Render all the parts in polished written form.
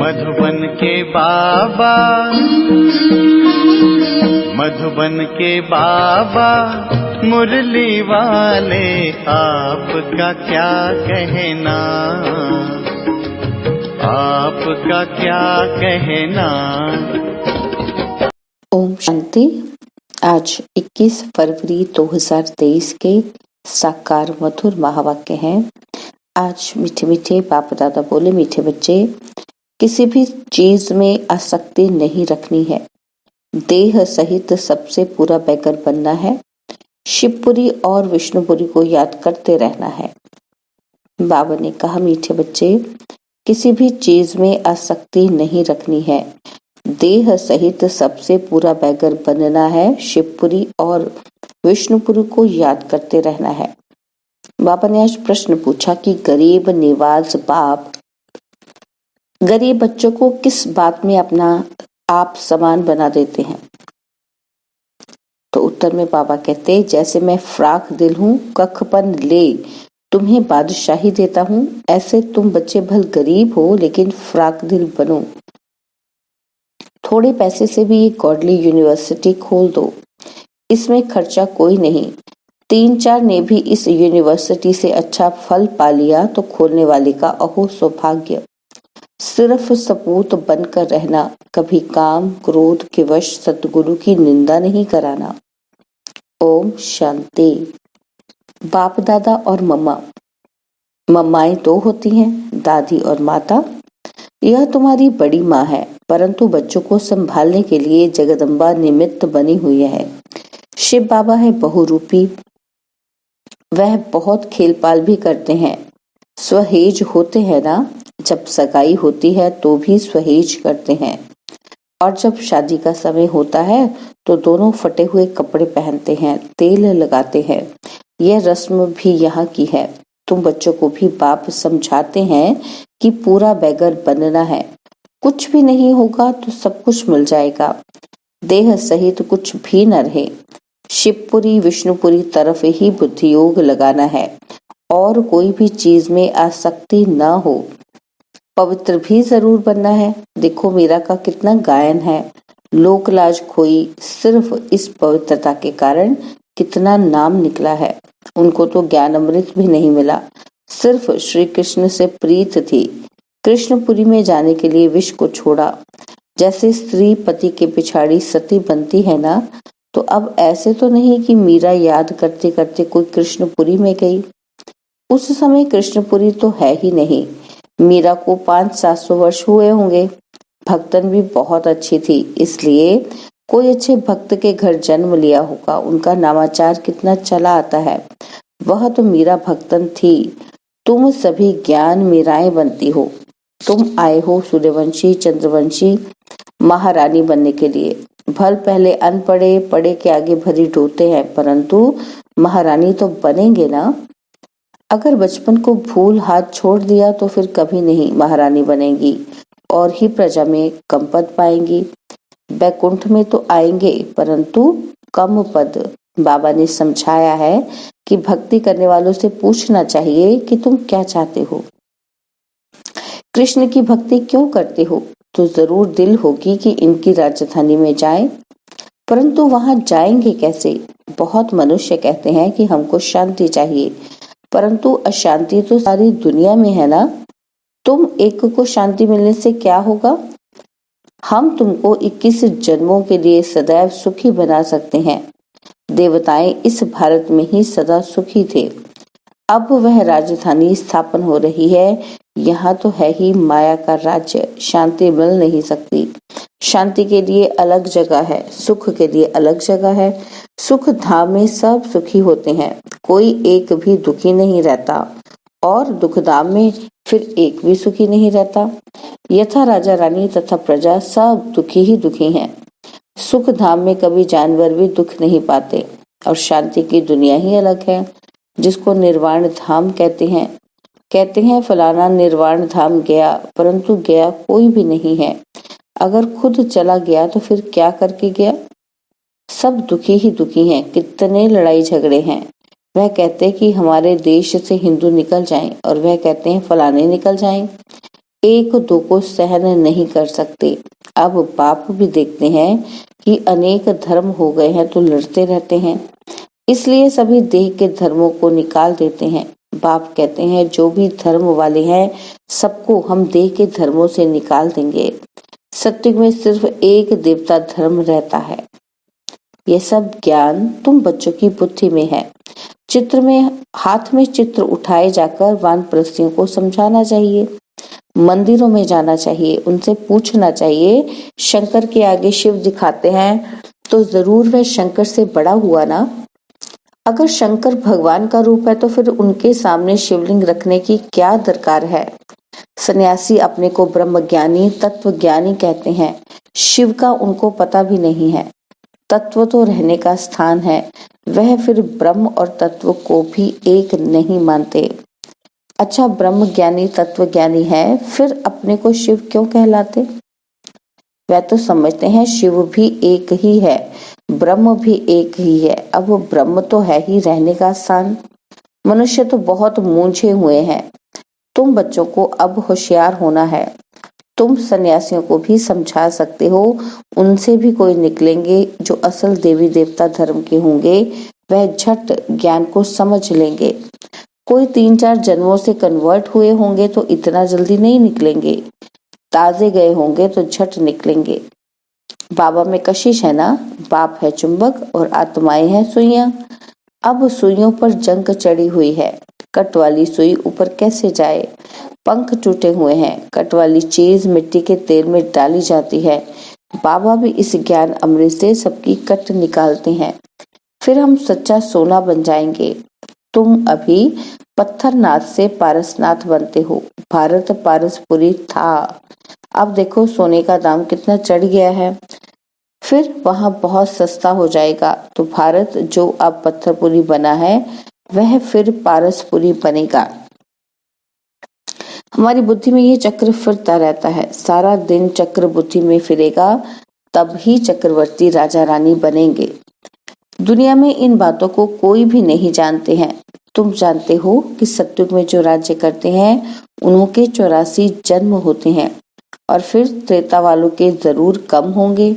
मधुबन के बाबा, मधुबन के बाबा मुरली वाले, आपका क्या कहना, आपका क्या कहना। ओम शांति। आज 21 फरवरी 2023 के साकार मधुर महावाक्य हैं। आज मीठे मीठे बाप दादा बोले, मीठे बच्चे, किसी भी चीज में आसक्ति नहीं रखनी है। देह सहित सबसे पूरा बैगर बनना है। शिवपुरी और विष्णुपुरी को याद करते रहना है। बाबा ने कहा, मीठे बच्चे, किसी भी चीज में आसक्ति नहीं रखनी है। देह सहित सबसे पूरा बैगर बनना है। शिवपुरी और विष्णुपुरी को याद करते रहना है। बाबा ने आज प्रश्न पूछा कि गरीब निवाज बाप गरीब बच्चों को किस बात में अपना आप समान बना देते हैं। तो उत्तर में बाबा कहते, जैसे मैं फ्राक दिल हूँ, कखपन ले तुम्हें बादशाही देता हूँ, ऐसे तुम बच्चे भल गरीब हो लेकिन फ्राक दिल बनो। थोड़े पैसे से भी एक गॉडली यूनिवर्सिटी खोल दो, इसमें खर्चा कोई नहीं। 3-4 ने भी इस यूनिवर्सिटी से अच्छा फल पा लिया तो खोलने वाले का अहो सौभाग्य। सिर्फ सपूत बनकर रहना, कभी काम क्रोध के वश सतगुरु की निंदा नहीं कराना। ओम शांति। बाप दादा और मम्माएं 2 होती हैं, दादी और माता। यह तुम्हारी बड़ी माँ है, परंतु बच्चों को संभालने के लिए जगदम्बा निमित्त बनी हुई है। शिव बाबा है बहुरूपी। वह बहुत खेलपाल भी करते हैं। स्वहेज होते हैं ना, जब सगाई होती है तो भी स्वहेज करते हैं, और जब शादी का समय होता है तो दोनों फटे हुए कपड़े पहनते हैं, तेल लगाते हैं। यह रस्म भी यहाँ की है। तुम बच्चों को भी बाप समझाते हैं कि पूरा बैगर बनना है। कुछ भी नहीं होगा तो सब कुछ मिल जाएगा। देह सहित कुछ भी न रहे। शिवपुरी विष्णुपुरी तरफ ही बुद्धि योग लगाना है और कोई भी चीज में आसक्ति न हो। पवित्र भी जरूर बनना है। देखो मीरा का कितना गायन है। लोक लाज खोई, सिर्फ इस पवित्रता के कारण कितना नाम निकला है। उनको तो ज्ञान अमृत भी नहीं मिला, सिर्फ श्री कृष्ण से प्रीत थी। कृष्णपुरी में जाने के लिए विष को छोड़ा। जैसे स्त्री पति के पिछाड़ी सती बनती है ना, तो अब ऐसे तो नहीं कि मीरा याद करते करते कोई कृष्णपुरी में गई। उस समय कृष्णपुरी तो है ही नहीं। मीरा को 500-700 वर्ष हुए होंगे। भक्तन भी बहुत अच्छी थी, इसलिए कोई अच्छे भक्त के घर जन्म लिया होगा। उनका नामाचार कितना चला आता है। वह तो मीरा भक्तन थी। तुम सभी ज्ञान मीराएं बनती हो। तुम आए हो सूर्यवंशी चंद्रवंशी महारानी बनने के लिए। भल पहले अनपढ़े पढ़े के आगे भरी ढोते हैं, परंतु महारानी तो बनेंगे ना। अगर बचपन को भूल हाथ छोड़ दिया तो फिर कभी नहीं महारानी बनेंगी और ही प्रजा में कम पद पाएंगी। बैकुंठ में तो आएंगे, परंतु कम पद। बाबा ने समझाया है कि भक्ति करने वालों से पूछना चाहिए कि तुम क्या चाहते हो, कृष्ण की भक्ति क्यों करते हो। तो जरूर दिल होगी कि इनकी राजधानी में जाएं, परंतु वहां जाएंगे कैसे। बहुत मनुष्य कहते हैं कि हमको शांति चाहिए, परंतु अशांति तो सारी दुनिया में है ना। तुम एक को शांति मिलने से क्या होगा। हम तुमको 21 जन्मों के लिए सदैव सुखी बना सकते हैं। देवताएं इस भारत में ही सदा सुखी थे। अब वह राजधानी स्थापन हो रही है। यहाँ तो है ही माया का राज्य। शांति मिल नहीं सकती। शांति के लिए अलग जगह है, सुख के लिए अलग जगह है। सुख धाम में सब सुखी होते हैं, कोई एक भी दुखी नहीं रहता, और दुख धाम में फिर एक भी सुखी नहीं रहता। यथा राजा रानी तथा प्रजा सब दुखी ही दुखी हैं। सुख धाम में कभी जानवर भी दुख नहीं पाते, और शांति की दुनिया ही अलग है, जिसको निर्वाण धाम कहते हैं। कहते हैं फलाना निर्वाण धाम गया, परंतु गया कोई भी नहीं है। अगर खुद चला गया तो फिर क्या करके गया। सब दुखी ही दुखी हैं। कितने लड़ाई झगड़े हैं। वह कहते कि हमारे देश से हिंदू निकल जाएं, और वह कहते हैं फलाने निकल जाएं। एक दो को सहन नहीं कर सकते। अब बाप भी देखते हैं कि अनेक धर्म हो गए हैं तो लड़ते रहते हैं, इसलिए सभी देह के धर्मों को निकाल देते हैं। बाप कहते हैं जो भी धर्म वाले हैं सबको हम देह के धर्मों से निकाल देंगे। सत्युग में सिर्फ एक देवता धर्म रहता है। यह सब ज्ञान तुम बच्चों की बुद्धि में है। चित्र में हाथ में चित्र उठाए जाकर वानप्रस्थियों को समझाना चाहिए। मंदिरों में जाना चाहिए, उनसे पूछना चाहिए, शंकर के आगे शिव दिखाते हैं तो जरूर वह शंकर से बड़ा हुआ ना। अगर शंकर भगवान का रूप है तो फिर उनके सामने शिवलिंग रखने की क्या दरकार है। सन्यासी अपने को ब्रह्मज्ञानी तत्वज्ञानी कहते हैं, शिव का उनको पता भी नहीं है। तत्व तो रहने का स्थान है, वह फिर ब्रह्म और तत्व को भी एक नहीं मानते। अच्छा, ब्रह्म ज्ञानी तत्व ज्ञानी है, फिर अपने को शिव क्यों कहलाते। वह तो समझते हैं शिव भी एक ही है, ब्रह्म भी एक ही है। अब वो ब्रह्म तो है ही रहने का स्थान। मनुष्य तो बहुत मूंझे हुए हैं। तुम बच्चों को अब होशियार होना है। तुम सन्यासियों को भी समझा सकते हो, उनसे भी कोई निकलेंगे जो असल देवी देवता धर्म के होंगे, वह झट ज्ञान को समझ लेंगे। कोई 3-4 जन्मों से कन्वर्ट हुए होंगे तो इतना जल्दी नहीं निकलेंगे, ताजे गए होंगे तो झट निकलेंगे। बाबा में कशिश है ना, बाप है चुंबक और आत्माएं हैं सुइयां। अब सुइयों पर जंग चढ़ी हुई है, कट वाली सुई ऊपर कैसे जाए। पंख टूटे हुए हैं, कट वाली चीज मिट्टी के तेल में डाली जाती है। बाबा भी इस ज्ञान अमृत से सबकी कट निकालते हैं, फिर हम सच्चा सोना बन जाएंगे। तुम अभी पत्थरनाथ से पारसनाथ बनते हो। भारत पारसपुरी था, अब देखो सोने का दाम कितना चढ़ गया है, फिर वहां बहुत सस्ता हो जाएगा। तो भारत जो अब पत्थरपुरी बना है वह फिर पारसपुरी बनेगा। हमारी बुद्धि में ये चक्र फिरता रहता है, सारा दिन चक्र बुद्धि में फिरेगा, तब ही चक्रवर्ती राजा रानी बनेंगे। दुनिया में इन बातों को कोई भी नहीं जानते हैं। तुम जानते हो कि सत्युग में जो राज्य करते हैं उनके 84 जन्म होते हैं और फिर त्रेता वालों के जरूर कम होंगे।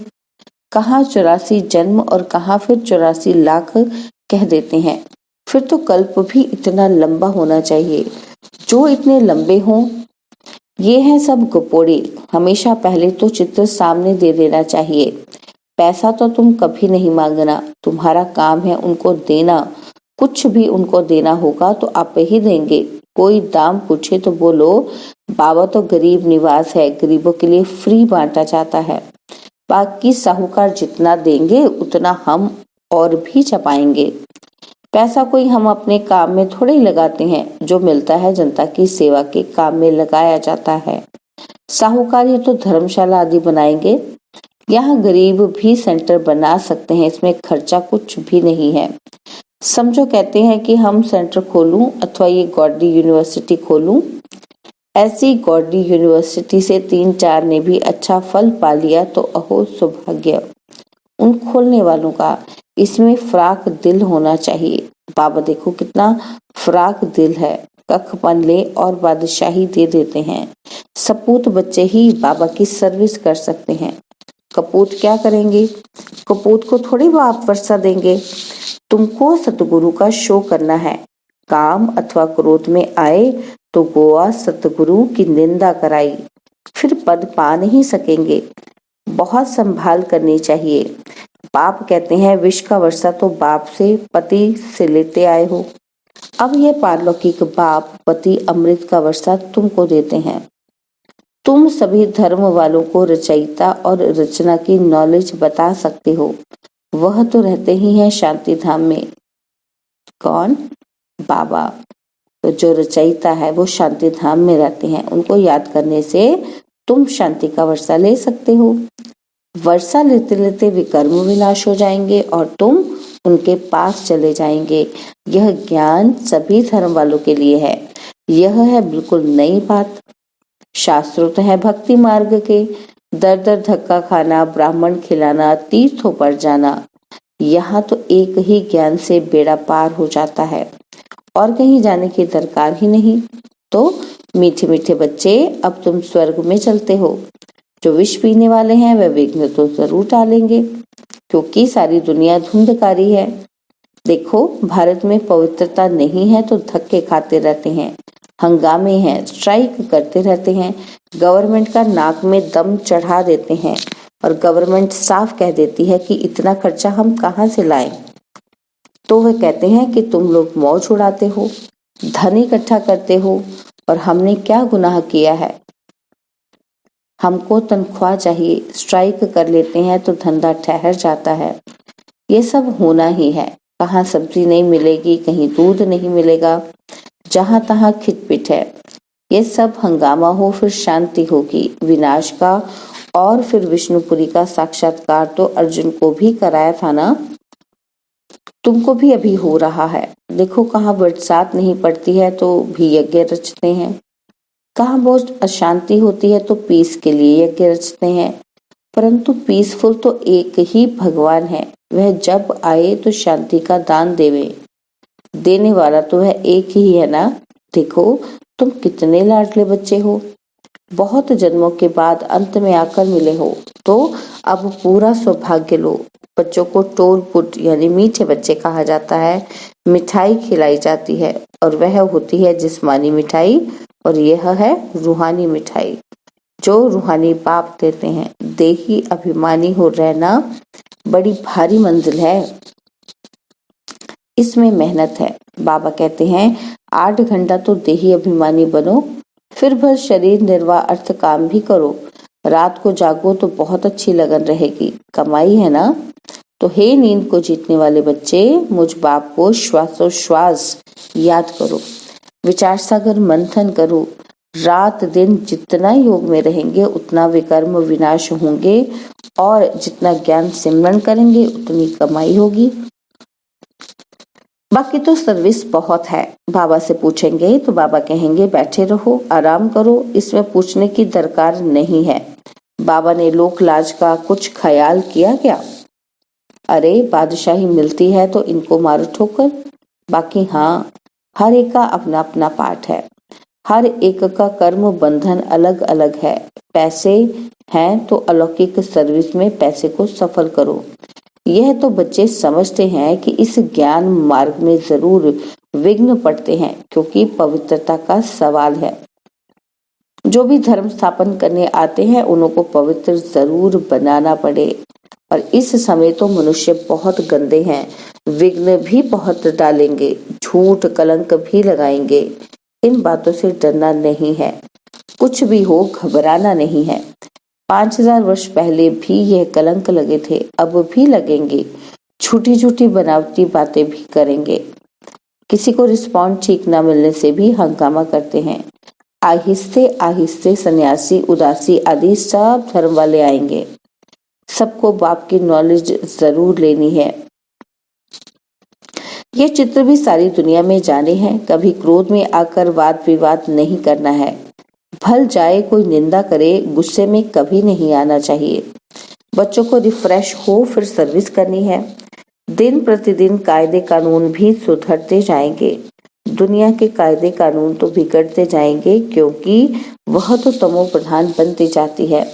कहाँ 84 जन्म और कहाँ फिर 84 लाख कह देते हैं। फिर तो कल्प भी इतना लंबा होना चाहिए, जो इतने लंबे हों। ये हैं सब गुपोड़े। हमेशा पहले तो चित्र सामने दे देना चाहिए। पैसा तो तुम कभी नहीं मांगना, तुम्हारा काम है उनको देना। कुछ भी उनको देना होगा तो आप ही देंगे। कोई दाम पूछे तो बोलो बाबा तो गरीब निवास है, गरीबों के लिए फ्री बांटा जाता है। बाकी साहूकार जितना देंगे उतना हम और भी छपाएंगे। पैसा कोई हम अपने काम में थोड़े ही लगाते हैं, जो मिलता है जनता की सेवा के काम में लगाया जाता है। साहूकार ये तो धर्मशाला आदि बनाएंगे, यहाँ गरीब भी सेंटर बना सकते हैं, इसमें खर्चा कुछ भी नहीं है। समझो कहते हैं कि हम सेंटर खोलूं अथवा ये गॉडली यूनिवर्सिटी खोलूं। ऐसी गॉडली यूनिवर्सिटी से 3-4 ने भी अच्छा फल पा लिया तो अहो सौभाग्य उन खोलने वालों का। इसमें फ्राक दिल होना चाहिए। बाबा देखो कितना फ्राक दिल है, कख पन ले और बादशाही दे देते हैं। सपूत बच्चे ही बाबा की सर्विस कर सकते हैं। कपूत क्या करेंगे, कपूत को थोड़ी बाप वर्षा देंगे। तुमको सतगुरु का शो करना है। काम अथवा क्रोध में आए तो गोवा सतगुरु की निंदा कराई, फिर पद पा नहीं सकेंगे। बहुत संभाल करनी चाहिए। बाप कहते हैं विष का वर्षा तो बाप से पति से लेते आए हो, अब यह पारलौकिक बाप पति अमृत का वर्षा तुमको देते हैं। तुम सभी धर्म वालों को रचयिता और रचना की नॉलेज बता सकते हो। वह तो रहते ही हैं शांति धाम में। कौन? बाबा। तो जो रचयिता है वो शांति धाम में रहते हैं, उनको याद करने से तुम शांति का वर्षा ले सकते हो। वर्षा लेते लेते विकर्म विनाश हो जाएंगे और तुम उनके पास चले जाएंगे। यह ज्ञान सभी धर्म वालों के लिए है। यह है बिल्कुल नई बात। शास्त्रों तो है भक्ति मार्ग के, दर दर धक्का खाना, ब्राह्मण खिलाना, तीर्थों पर जाना। यहाँ तो एक ही ज्ञान से बेड़ा पार हो जाता है और कहीं जाने की दरकार ही नहीं। तो मीठे मीठे बच्चे, अब तुम स्वर्ग में चलते हो। जो विष पीने वाले हैं वह विघ्न तो जरूर टालेंगे, क्योंकि सारी दुनिया धुंधकारी है। देखो, भारत में पवित्रता नहीं है तो धक्के खाते रहते हैं, हंगामे हैं, स्ट्राइक करते रहते हैं, गवर्नमेंट का नाक में दम चढ़ा देते हैं और गवर्नमेंट साफ कह देती है कि इतना खर्चा हम कहाँ से लाएं। तो वह कहते हैं कि तुम लोग मौज उड़ाते हो, धन इकट्ठा करते हो, और हमने क्या गुनाह किया है? हमको तनख्वाह चाहिए, स्ट्राइक कर लेते हैं तो धंधा ठहर जाता है। ये सब होना ही है। कहाँ सब्जी नहीं मिलेगी, कहीं दूध नहीं मिलेगा, जहां तहां खिटपिट है। ये सब हंगामा हो फिर शांति होगी विनाश का। और फिर विष्णुपुरी का साक्षात्कार तो अर्जुन को भी कराया था ना, तुमको भी अभी हो रहा है। देखो, कहाँ बरसात नहीं पड़ती है तो भी यज्ञ रचते हैं, कहाँ बहुत अशांति होती है तो पीस के लिए यज्ञ रचते हैं। परंतु पीसफुल तो एक ही भगवान है, वह जब आए तो शांति का दान देवे। देने वाला तो वह एक ही है ना। देखो, तुम कितने लाडले बच्चे हो, बहुत जन्मों के बाद अंत में आकर मिले हो, तो अब पूरा सौभाग्य लो। बच्चों को टोल पुट यानी मीठे बच्चे कहा जाता है। मिठाई खिलाई जाती है और वह होती है जिस्मानी मिठाई, और यह है रूहानी मिठाई जो रूहानी बाप देते हैं। देही अभिमानी हो रहना बड़ी भारी मंजिल है, इसमें मेहनत है। बाबा कहते हैं 8 घंटा तो देही अभिमानी बनो, फिर भर शरीर निर्वाह अर्थ काम भी करो। रात को जागो तो बहुत अच्छी लगन रहेगी, कमाई है ना। तो हे नींद को जीतने वाले बच्चे, मुझ बाप को श्वासोश्वास याद करो, विचार सागर मंथन करो। रात दिन जितना योग में रहेंगे उतना विकर्म विनाश होंगे, और जितना ज्ञान सिमरन करेंगे उतनी कमाई होगी। बाकी तो सर्विस बहुत है। बाबा से पूछेंगे तो बाबा कहेंगे बैठे रहो, आराम करो, इसमें पूछने की दरकार नहीं है। बाबा ने लोक लाज का कुछ ख्याल किया क्या? अरे, बादशाही मिलती है तो इनको मारो ठोकर। बाकी हाँ, हर एक का अपना अपना पाठ है, हर एक का कर्म बंधन अलग अलग है। पैसे हैं तो अलौकिक सर्विस में पैसे को सफल करो। यह तो बच्चे समझते हैं कि इस ज्ञान मार्ग में जरूर विघ्न पड़ते हैं, क्योंकि पवित्रता का सवाल है। जो भी धर्म स्थापन करने आते हैं उन्हों को पवित्र जरूर बनाना पड़े, और इस समय तो मनुष्य बहुत गंदे हैं, विघ्न भी बहुत डालेंगे, झूठ कलंक भी लगाएंगे। इन बातों से डरना नहीं है, कुछ भी हो घबराना नहीं है। 5000 वर्ष पहले भी यह कलंक लगे थे, अब भी लगेंगे। झूठी झूठी बनावटी बातें भी करेंगे, किसी को रिस्पॉन्ड ठीक न मिलने से भी हंगामा करते हैं। आहिस्ते आहिस्ते सन्यासी, उदासी आदि सब धर्म वाले आएंगे। सबको बाप की नॉलेज जरूर लेनी है। ये चित्र भी सारी दुनिया में जाने हैं। कभी क्रोध में आकर वाद विवाद नहीं करना है। भल जाए कोई निंदा करे, गुस्से में कभी नहीं आना चाहिए। बच्चों को रिफ्रेश हो फिर सर्विस करनी है। दिन प्रतिदिन कायदे कानून भी सुधरते जाएंगे। दुनिया के कायदे कानून तो बिगड़ते जाएंगे, क्योंकि वह तो तमो प्रधान बनती जाती है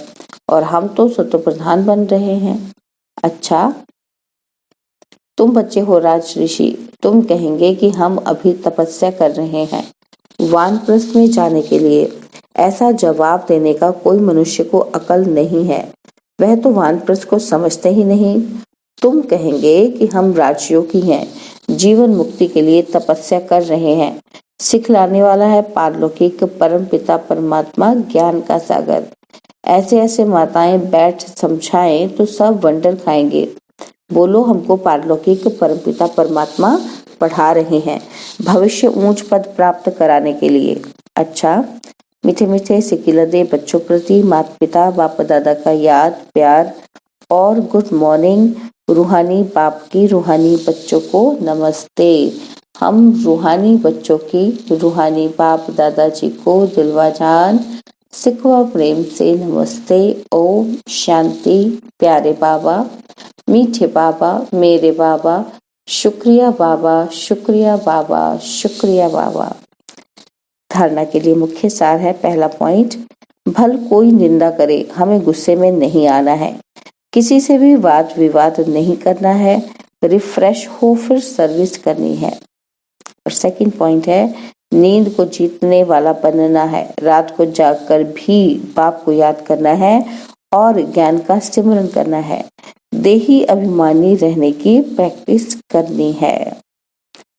और हम तो सतो प्रधान बन रहे हैं। अच्छा, तुम बच्चे हो राज ऋषि, तुम कहेंगे कि हम अभी तपस्या कर रहे हैं वानप्रस्थ में जाने के लिए। ऐसा जवाब देने का कोई मनुष्य को अकल नहीं है, वह तो वानप्रस्थ को समझते ही नहीं। तुम कहेंगे कि हम राजयोगी हैं, जीवन मुक्ति के लिए तपस्या कर रहे हैं। सिखलाने वाला है पारलौकिक परम पिता परमात्मा, ज्ञान का सागर। ऐसे ऐसे माताएं बैठ समझाएं तो सब वंडर खाएंगे। बोलो, हमको पारलौकिक परमपिता परमात्मा पढ़ा रहे हैं, भविष्य ऊंच पद प्राप्त कराने के लिए। अच्छा, मीठे मीठे सिकिलदे बच्चों प्रति माता पिता बाप दादा का याद प्यार और गुड मॉर्निंग। रूहानी बाप की रूहानी बच्चों को नमस्ते। हम रूहानी बच्चों की रूहानी बाप दादाजी को दिलवा जान सिखवा प्रेम से नमस्ते। ओम शांति। प्यारे बाबा, मीठे बाबा, मेरे बाबा, शुक्रिया बाबा, शुक्रिया बाबा, शुक्रिया बाबा। धारणा के लिए मुख्य सार है। पहला पॉइंट, भल कोई निंदा करे, हमें गुस्से में नहीं आना है, किसी से भी वाद विवाद नहीं करना है, रिफ्रेश हो फिर सर्विस करनी है। और सेकंड पॉइंट है, नींद को जीतने वाला बनना है, रात को जागकर भी बाप को याद करना है और ज्ञान का सिमरन करना है, देही अभिमानी रहने की प्रैक्टिस करनी है।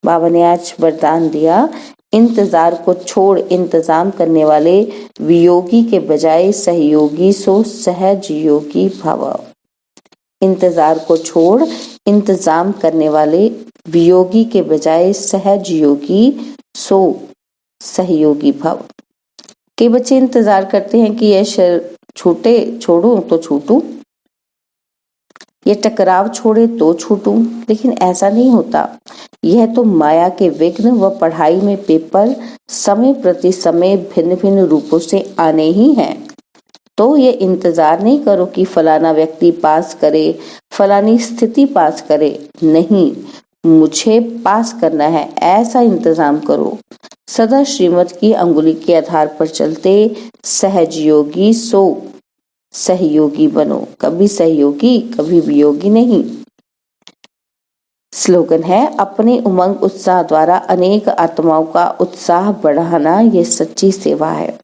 बाबा ने आज वरदान दिया, इंतजार को छोड़ इंतजाम करने वाले वियोगी के बजाय सहयोगी सो सहज योगी भव। इंतजार को छोड़ इंतजाम करने वाले वियोगी के बजाय सहज योगी सो सहयोगी भव। कई बच्चे इंतजार करते हैं कि यह छूटे छोड़ूं तो छूटूं, ये टकराव छोड़े तो छूटूं, लेकिन ऐसा नहीं होता। यह तो माया के विघ्न व पढ़ाई में पेपर समय प्रति समय भिन्न भिन्न रूपों से आने ही हैं। तो ये इंतजार नहीं करो कि फलाना व्यक्ति पास करे, फलानी स्थिति पास करे, नहीं, मुझे पास करना है, ऐसा इंतजाम करो। सदा श्रीमत की अंगुली के आधार पर चलते सहजयोगी सो सहयोगी बनो, कभी सहयोगी कभी वियोगी नहीं। स्लोगन है, अपने उमंग उत्साह द्वारा अनेक आत्माओं का उत्साह बढ़ाना ये सच्ची सेवा है।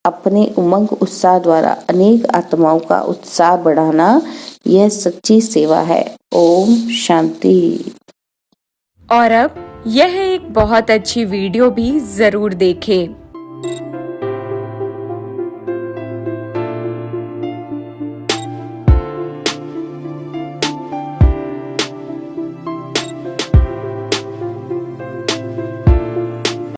अपने उमंग उत्साह द्वारा अनेक आत्माओं का उत्साह बढ़ाना यह सच्ची सेवा है। ओम शांति। और अब यह एक बहुत अच्छी वीडियो भी जरूर देखें।